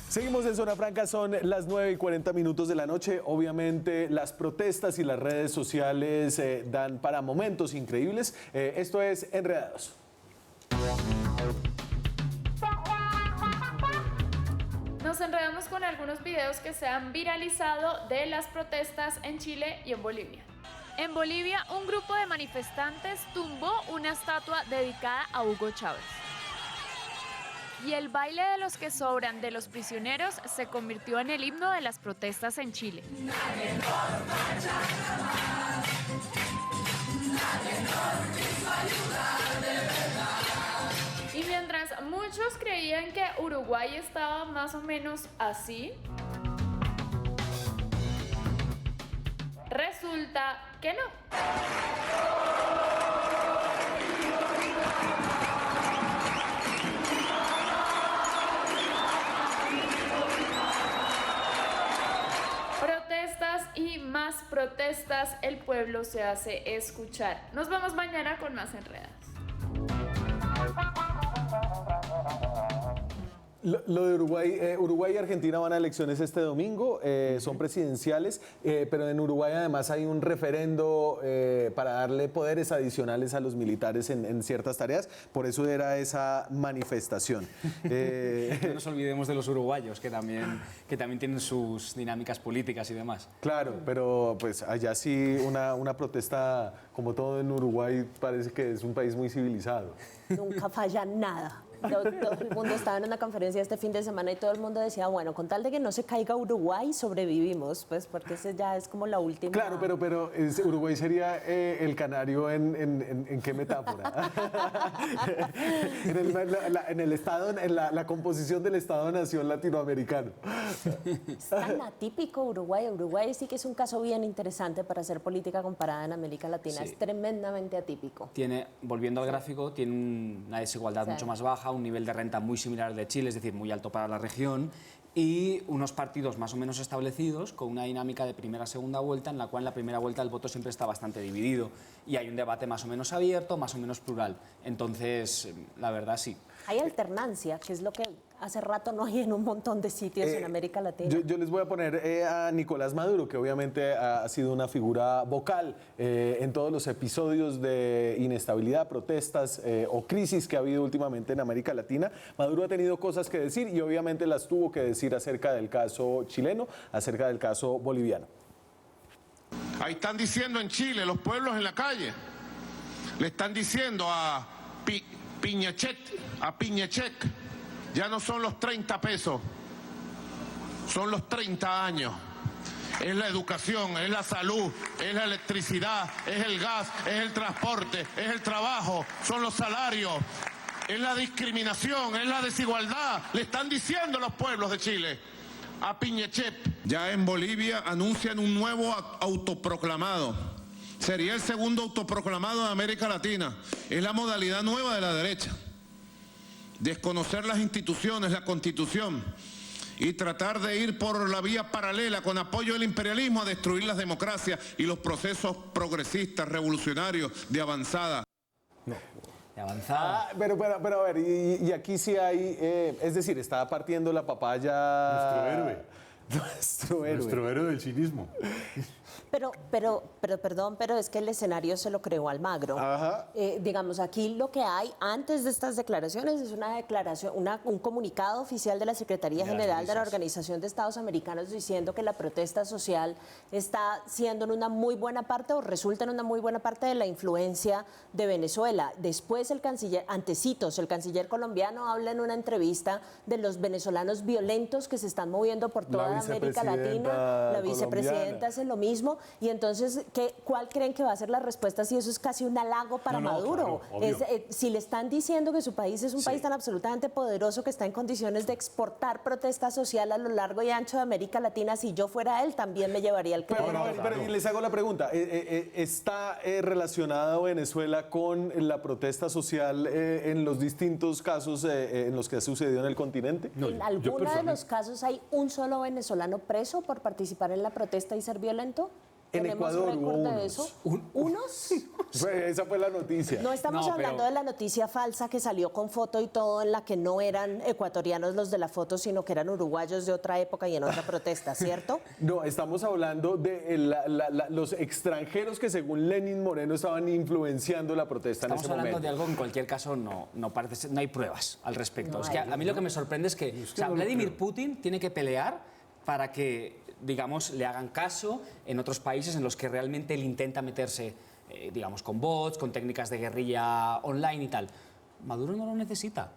Seguimos en Zona Franca, son las 9:40 de la noche. Obviamente las protestas y las redes sociales dan para momentos increíbles. Esto es Enredados. Nos enredamos con algunos videos que se han viralizado de las protestas en Chile y en Bolivia. En Bolivia, un grupo de manifestantes tumbó una estatua dedicada a Hugo Chávez. Y el baile de los que sobran de los prisioneros se convirtió en el himno de las protestas en Chile. Y mientras muchos creían que Uruguay estaba más o menos así, resulta que no. Protestas y más protestas, el pueblo se hace escuchar. Nos vemos mañana con más enredadas. Lo de Uruguay, Uruguay y Argentina van a elecciones este domingo, son presidenciales, pero en Uruguay además hay un referendo para darle poderes adicionales a los militares en ciertas tareas, por eso era esa manifestación. No nos olvidemos de los uruguayos, que también tienen sus dinámicas políticas y demás. Claro, pero pues allá sí una protesta, como todo en Uruguay, parece que es un país muy civilizado. Nunca falla nada. Todo el mundo estaba en una conferencia este fin de semana y todo el mundo decía, bueno, con tal de que no se caiga Uruguay, sobrevivimos, pues porque ese ya es como la última. Claro, pero Uruguay sería el canario en qué metáfora. en el estado, en la composición del Estado-nación latinoamericano. Es tan atípico Uruguay. Uruguay sí que es un caso bien interesante para hacer política comparada en América Latina. Sí. Es tremendamente atípico. Volviendo al gráfico, tiene una desigualdad mucho más baja, un nivel de renta muy similar al de Chile, es decir, muy alto para la región, y unos partidos más o menos establecidos con una dinámica de primera-segunda vuelta en la cual en la primera vuelta el voto siempre está bastante dividido y hay un debate más o menos abierto, más o menos plural. Entonces, la verdad sí. Hay alternancia, que es lo que hace rato no hay en un montón de sitios en América Latina. Yo les voy a poner a Nicolás Maduro, que obviamente ha sido una figura vocal en todos los episodios de inestabilidad, protestas o crisis que ha habido últimamente en América Latina. Maduro ha tenido cosas que decir y obviamente las tuvo que decir acerca del caso chileno, acerca del caso boliviano. Ahí están diciendo en Chile, los pueblos en la calle, le están diciendo a Pinochet, ya no son los 30 pesos, son los 30 años. Es la educación, es la salud, es la electricidad, es el gas, es el transporte, es el trabajo, son los salarios, es la discriminación, es la desigualdad. Le están diciendo los pueblos de Chile a Pinochet. Ya en Bolivia anuncian un nuevo autoproclamado. Sería el segundo autoproclamado de América Latina. Es la modalidad nueva de la derecha. Desconocer las instituciones, la Constitución y tratar de ir por la vía paralela con apoyo del imperialismo a destruir las democracias y los procesos progresistas, revolucionarios, de avanzada. De avanzada. Pero a ver, y aquí sí hay, es decir, está partiendo la papaya. Nuestro héroe. Nuestro héroe. Nuestro héroe del cinismo. Perdón, pero es que el escenario se lo creó Almagro. Ajá. Digamos, aquí lo que hay antes de estas declaraciones es una declaración, un comunicado oficial de la Secretaría General de la Organización de Estados Americanos diciendo que la protesta social está siendo en una muy buena parte o resulta en una muy buena parte de la influencia de Venezuela. Después el canciller, antecitos, el canciller colombiano habla en una entrevista de los venezolanos violentos que se están moviendo por toda América Latina. La vicepresidenta hace lo mismo. Y entonces, ¿cuál creen que va a ser la respuesta si eso es casi un halago para Maduro? Claro, Si le están diciendo que su país es un país tan absolutamente poderoso que está en condiciones de exportar protesta social a lo largo y ancho de América Latina, si yo fuera él, también me llevaría el crédito. Pero les hago la pregunta, ¿está relacionada Venezuela con la protesta social en los distintos casos en los que ha sucedido en el continente? En alguno de los casos hay un solo venezolano preso por participar en la protesta y ser violento. En Ecuador hubo récord de unos. eso? ¿Unos? Esa fue la noticia. No estamos hablando de la noticia falsa que salió con foto y todo, en la que no eran ecuatorianos los de la foto, sino que eran uruguayos de otra época y en otra protesta, ¿cierto? No, estamos hablando de los extranjeros que según Lenín Moreno estaban influenciando la protesta en ese Estamos hablando momento. de algo que en cualquier caso no parece ser, no hay pruebas al respecto. No es que hay. a mí lo que me sorprende es que Vladimir Putin tiene que pelear para que digamos, le hagan caso en otros países en los que realmente él intenta meterse, digamos, con bots, con técnicas de guerrilla online y tal. Maduro no lo necesita.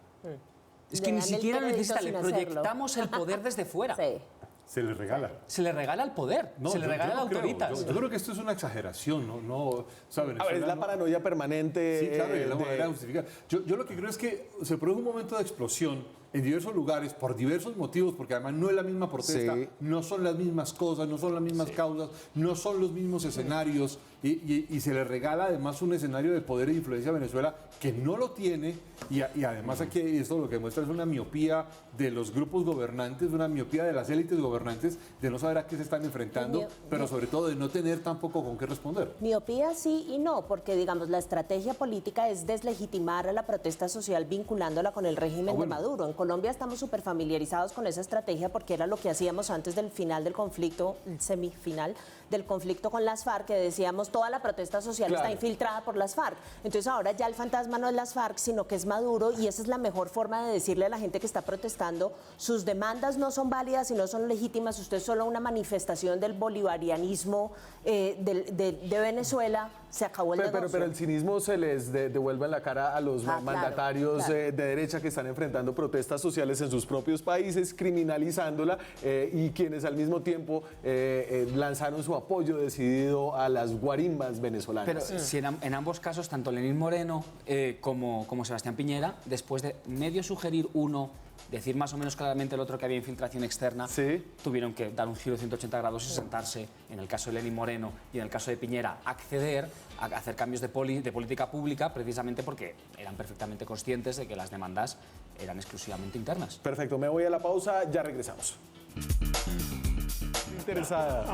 Es que Le ni dan el siquiera lo crédito necesita, le sin hacerlo. proyectamos el poder desde fuera. Sí. Se le regala. Se le regala el poder, se le yo regala no la creo. autoritas. Yo creo que esto es una exageración, ¿no? ¿Saben? A ver, es la paranoia permanente. Sí, claro, y es la de- manera de justificar. Yo lo que creo es que se produjo un momento de explosión en diversos lugares por diversos motivos, porque además no es la misma protesta, Sí. no son las mismas cosas, no son las mismas causas, no son los mismos escenarios, y se le regala además un escenario de poder e influencia a Venezuela que no lo tiene, y además aquí esto lo que muestra es una miopía de los grupos gobernantes, una miopía de las élites gobernantes, de no saber a qué se están enfrentando, pero sobre todo de no tener tampoco con qué responder. Miopía sí y no, porque digamos la estrategia política es deslegitimar a la protesta social vinculándola con el régimen de Maduro. En Colombia estamos súper familiarizados con esa estrategia porque era lo que hacíamos antes del final del conflicto, el semifinal del conflicto con las FARC, que decíamos toda la protesta social Claro. está infiltrada por las FARC. Entonces ahora ya el fantasma no es las FARC, sino que es Maduro, y esa es la mejor forma de decirle a la gente que está protestando, sus demandas no son válidas y no son legítimas, usted es solo una manifestación del bolivarianismo de Venezuela, se acabó el negocio. Pero el cinismo se les devuelve en la cara a los Claro, mandatarios claro. de derecha que están enfrentando protestas sociales en sus propios países, criminalizándola, y quienes al mismo tiempo lanzaron su apoyo decidido a las guarimbas venezolanas. Pero si en ambos casos, tanto Lenín Moreno como Sebastián Piñera, después de medio sugerir uno, decir más o menos claramente el otro que había infiltración externa, Sí. tuvieron que dar un giro de 180 grados y sentarse, en el caso de Lenín Moreno y en el caso de Piñera, acceder a hacer cambios de política pública, precisamente porque eran perfectamente conscientes de que las demandas eran exclusivamente internas. Perfecto, me voy a la pausa, ya regresamos. Interesada.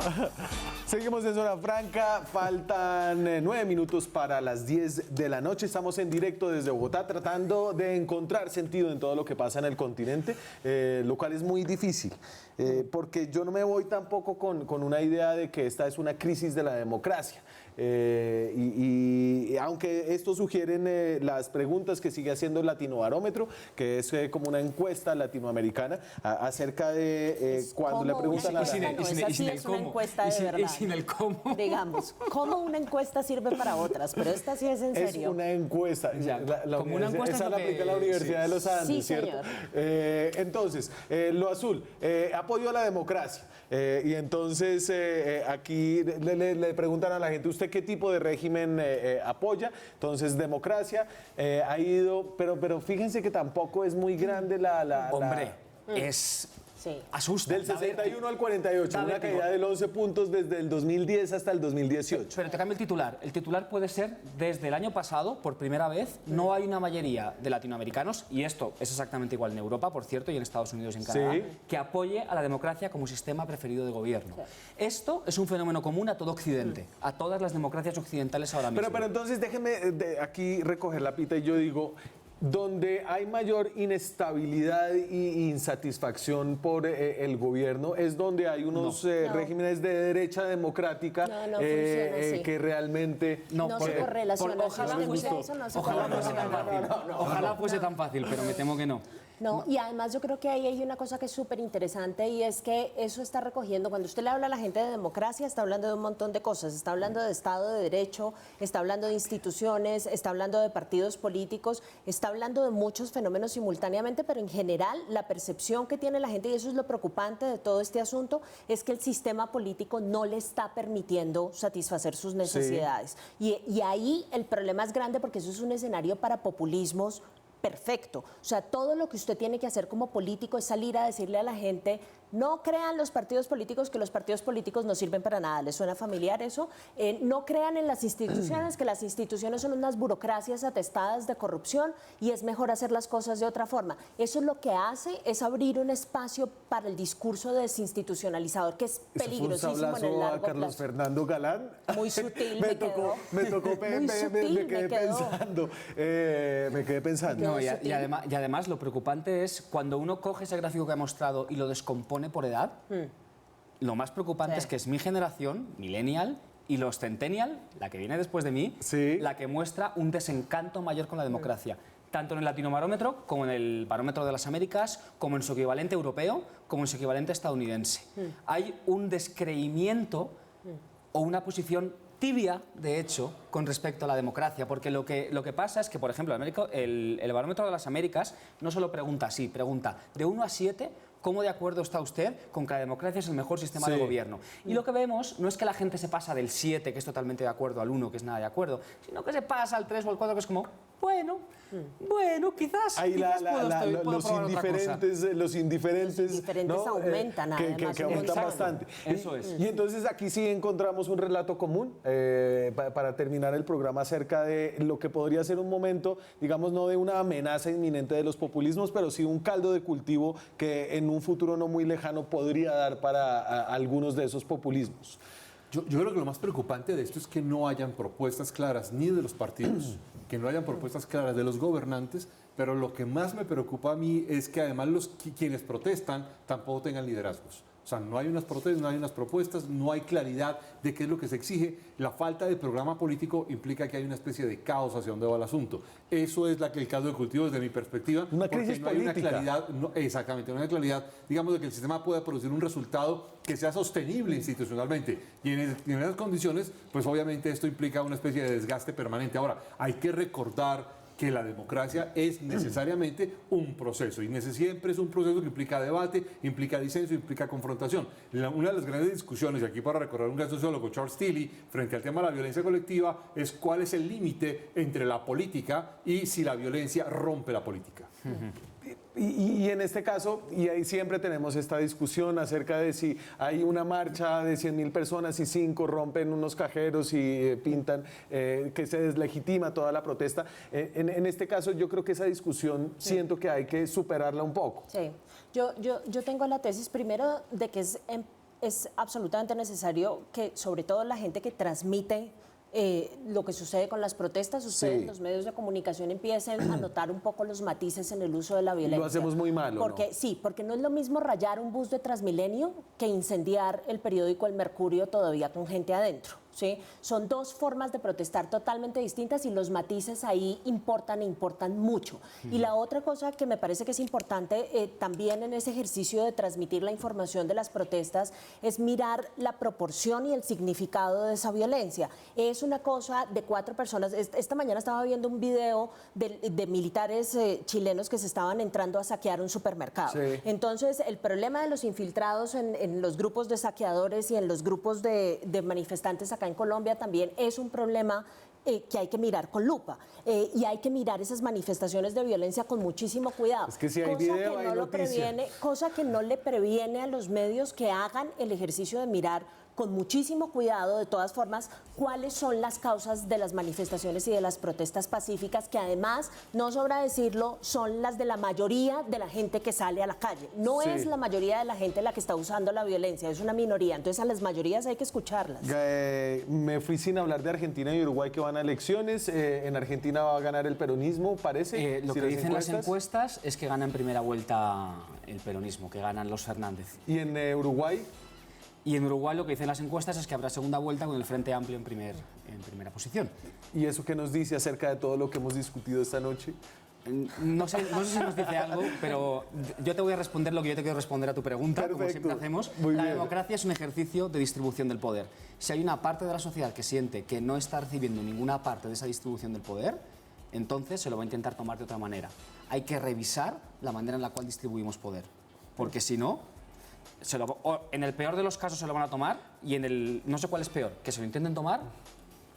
Seguimos en Zona Franca, faltan 9 minutos para las 10 de la noche. Estamos en directo desde Bogotá tratando de encontrar sentido en todo lo que pasa en el continente, lo cual es muy difícil, porque yo no me voy tampoco con una idea de que esta es una crisis de la democracia. Y aunque esto sugieren las preguntas que sigue haciendo el Latinobarómetro, que es como una encuesta latinoamericana acerca de cuando le preguntan a la gente. Es una encuesta de verdad. Y sin el cómo. Digamos, ¿cómo una encuesta sirve para otras? Pero esta sí es en Es serio. una encuesta. Ya, como una encuesta esa es la lo aplica que- la Universidad de los Andes, Sí, ¿cierto? señor. Entonces, lo azul, apoyo a la democracia. Y entonces aquí le preguntan a la gente, ¿usted qué tipo de régimen apoya? Entonces, democracia ha ido, pero fíjense que tampoco es muy grande la Hombre, es... Sí. Asusta. del da 61 al 48, da una vértigo. caída del 11 puntos desde el 2010 hasta el 2018. Pero te cambio el titular. El titular puede ser, desde el año pasado, por primera vez, no hay una mayoría de latinoamericanos, y esto es exactamente igual en Europa, por cierto, y en Estados Unidos y en Canadá, Sí. que apoye a la democracia como sistema preferido de gobierno. Esto es un fenómeno común a todo Occidente, a todas las democracias occidentales ahora mismo. Pero entonces déjeme aquí recoger la pita y yo digo, donde hay mayor inestabilidad y insatisfacción por el gobierno es donde hay unos regímenes de derecha democrática No, no funciona así. que realmente... No se correlaciona. Ojalá Si fuese, usted eso no se ojalá fuese correlaciona. tan fácil. Ojalá fuese tan fácil, pero me temo que no. No, y además yo creo que ahí hay una cosa que es súper interesante, y es que eso está recogiendo, cuando usted le habla a la gente de democracia, está hablando de un montón de cosas, está hablando de Estado de Derecho, está hablando de instituciones, está hablando de partidos políticos, está hablando de muchos fenómenos simultáneamente, pero en general la percepción que tiene la gente, y eso es lo preocupante de todo este asunto, es que el sistema político no le está permitiendo satisfacer sus necesidades. Y ahí el problema es grande, porque eso es un escenario para populismos perfecto. O sea, todo lo que usted tiene que hacer como político es salir a decirle a la gente, no crean los partidos políticos, que los partidos políticos no sirven para nada. ¿Les suena familiar eso? No crean en las instituciones, que las instituciones son unas burocracias atestadas de corrupción y es mejor hacer las cosas de otra forma. Eso lo que hace es abrir un espacio para el discurso desinstitucionalizador, que es ¿Eso fue un peligrosísimo en el sablazo a largo Carlos plazo. Fernando Galán? Muy sutil me me tocó, quedó. me tocó, Muy sutil me quedé me quedó. pensando. Me quedé pensando. No, y sutil. además lo preocupante es cuando uno coge ese gráfico que ha mostrado y lo descompone por edad, lo más preocupante Sí. es que es mi generación, millennial, y los centennial, la que viene después de mí, Sí. la que muestra un desencanto mayor con la democracia. tanto en el latinobarómetro como en el barómetro de las Américas, como en su equivalente europeo, como en su equivalente estadounidense. Hay un descreimiento o una posición tibia, de hecho, con respecto a la democracia, porque lo que pasa es que, por ejemplo, el barómetro de las Américas no solo pregunta así, pregunta de 1 a 7, ¿cómo de acuerdo está usted con que la democracia es el mejor sistema de gobierno? Y lo que vemos no es que la gente se pasa del 7, que es totalmente de acuerdo, al 1, que es nada de acuerdo, sino que se pasa al 3 o al 4, que es como, bueno, quizás, Ahí puedo los probar otra cosa. Los indiferentes ¿no? aumentan, además, que aumentan Exacto. bastante. Eso es. Y entonces aquí sí encontramos un relato común para terminar el programa acerca de lo que podría ser un momento, digamos, no de una amenaza inminente de los populismos, pero sí un caldo de cultivo que en un futuro no muy lejano podría dar para algunos de esos populismos. Yo creo que lo más preocupante de esto es que no hayan propuestas claras ni de los partidos, que no hayan propuestas claras de los gobernantes, pero lo que más me preocupa a mí es que además quienes protestan tampoco tengan liderazgos. O sea, no hay unas protestas, no hay unas propuestas, no hay claridad de qué es lo que se exige. La falta de programa político implica que hay una especie de caos hacia dónde va el asunto. Eso es el caldo de cultivo desde mi perspectiva. Una crisis porque no hay una política. claridad, exactamente, no hay una claridad, digamos, de que el sistema pueda producir un resultado que sea sostenible institucionalmente. Y en esas condiciones, pues obviamente esto implica una especie de desgaste permanente. Ahora, hay que recordar que la democracia es necesariamente un proceso, y siempre es un proceso que implica debate, implica disenso, implica confrontación. Una de las grandes discusiones, y aquí para recordar un gran sociólogo, Charles Tilly, frente al tema de la violencia colectiva, es cuál es el límite entre la política y si la violencia rompe la política. Y en este caso, y ahí siempre tenemos esta discusión acerca de si hay una marcha de 100.000 personas y 5 rompen unos cajeros y pintan, que se deslegitima toda la protesta. En este caso yo creo que esa discusión siento que hay que superarla un poco. Sí, yo tengo la tesis primero de que es absolutamente necesario que sobre todo la gente que transmite lo que sucede con las protestas, ustedes Sí. los medios de comunicación empiecen a notar un poco los matices en el uso de la violencia. Lo hacemos muy mal, ¿o porque, no? Sí, porque no es lo mismo rayar un bus de Transmilenio que incendiar el periódico El Mercurio todavía con gente adentro. ¿Sí? Son dos formas de protestar totalmente distintas y los matices ahí importan mucho. Y la otra cosa que me parece que es importante también en ese ejercicio de transmitir la información de las protestas es mirar la proporción y el significado de esa violencia. Es una cosa de 4 personas. Esta mañana estaba viendo un video de militares chilenos que se estaban entrando a saquear un supermercado. Sí. Entonces, el problema de los infiltrados en los grupos de saqueadores y en los grupos de manifestantes acá en Colombia también es un problema que hay que mirar con lupa y hay que mirar esas manifestaciones de violencia con muchísimo cuidado. Es que si hay video, hay noticia. Cosa que no le previene a los medios que hagan el ejercicio de mirar con muchísimo cuidado, de todas formas, cuáles son las causas de las manifestaciones y de las protestas pacíficas, que además, no sobra decirlo, son las de la mayoría de la gente que sale a la calle. No Sí. es la mayoría de la gente la que está usando la violencia, es una minoría. Entonces, a las mayorías hay que escucharlas. Me fui sin hablar de Argentina y Uruguay que van a elecciones. En Argentina va a ganar el peronismo, parece. Lo si que las dicen las encuestas es que gana en primera vuelta el peronismo, que ganan los Fernández. Y en Uruguay, Y en Uruguay lo que dicen las encuestas es que habrá segunda vuelta con el Frente Amplio en primera posición. ¿y eso qué nos dice acerca de todo lo que hemos discutido esta noche? No sé si nos dice algo, pero yo te voy a responder lo que yo te quiero responder a tu pregunta, como Perfecto. siempre hacemos. Muy La bien. democracia es un ejercicio de distribución del poder. Si hay una parte de la sociedad que siente que no está recibiendo ninguna parte de esa distribución del poder, entonces se lo va a intentar tomar de otra manera. Hay que revisar la manera en la cual distribuimos poder, porque si no, en el peor de los casos se lo van a tomar y en el no sé cuál es peor, que se lo intenten tomar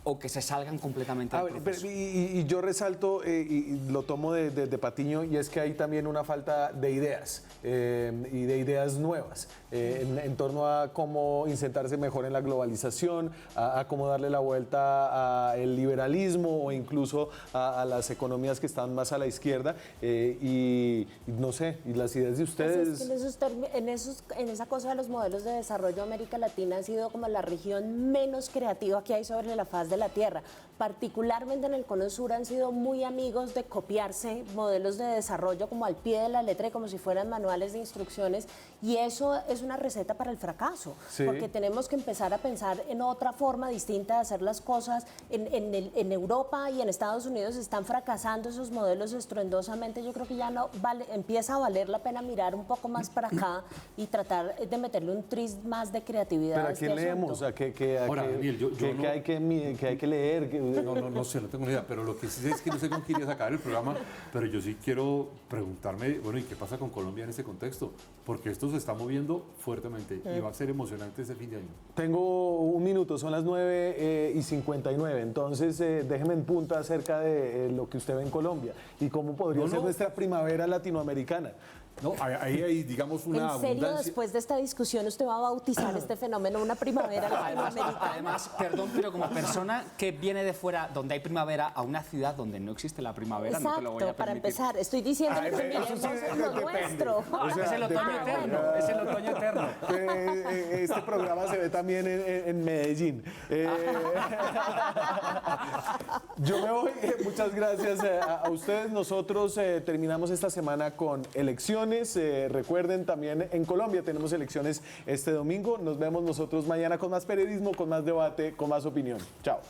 o que se salgan completamente A del ver, proceso. y yo resalto, y lo tomo de Patiño, y es que hay también una falta de ideas y de ideas nuevas en torno a cómo insertarse mejor en la globalización, a cómo darle la vuelta al liberalismo o incluso a las economías que están más a la izquierda. Y no sé, y las ideas de ustedes. Pues es que en esa cosa de los modelos de desarrollo, América Latina ha sido como la región menos creativa que hay sobre la faz de de la Tierra. Particularmente en el Cono Sur han sido muy amigos de copiarse modelos de desarrollo como al pie de la letra y como si fueran manuales de instrucciones, y eso es una receta para el fracaso, porque tenemos que empezar a pensar en otra forma distinta de hacer las cosas. En Europa y en Estados Unidos están fracasando esos modelos estruendosamente. Yo creo que ya no empieza a valer la pena mirar un poco más para acá y tratar de meterle un tris más de creatividad. ¿Pero a a este quién leemos? asunto. ¿A Ahora, Daniel, yo qué no- hay que leer? No sé, no tengo ni idea, pero lo que sí sé es que no sé con quién iba a sacar el programa, pero yo sí quiero preguntarme, bueno, ¿y qué pasa con Colombia en ese contexto? Porque esto se está moviendo fuertemente y va a ser emocionante este fin de año. Tengo un minuto, son las 9:59, entonces déjeme en punta acerca de lo que usted ve en Colombia y cómo podría ser nuestra primavera latinoamericana. No, ahí hay, digamos, una ¿En serio, abundancia. después de esta discusión, usted va a bautizar este fenómeno una primavera latinoamericana? Además, perdón, pero como persona que viene de fuera, donde hay primavera, a una ciudad donde no existe la primavera, no te lo voy a Exacto, para permitir. empezar, estoy diciendo Ay, que eso miremos sí lo depende. nuestro. O sea, Es el otoño depende. eterno, es el otoño eterno. Este programa se ve también en Medellín. Yo me voy, muchas gracias a ustedes. Nosotros terminamos esta semana con elecciones. Recuerden, también en Colombia tenemos elecciones este domingo. Nos vemos nosotros mañana con más periodismo, con más debate, con más opinión. Chao.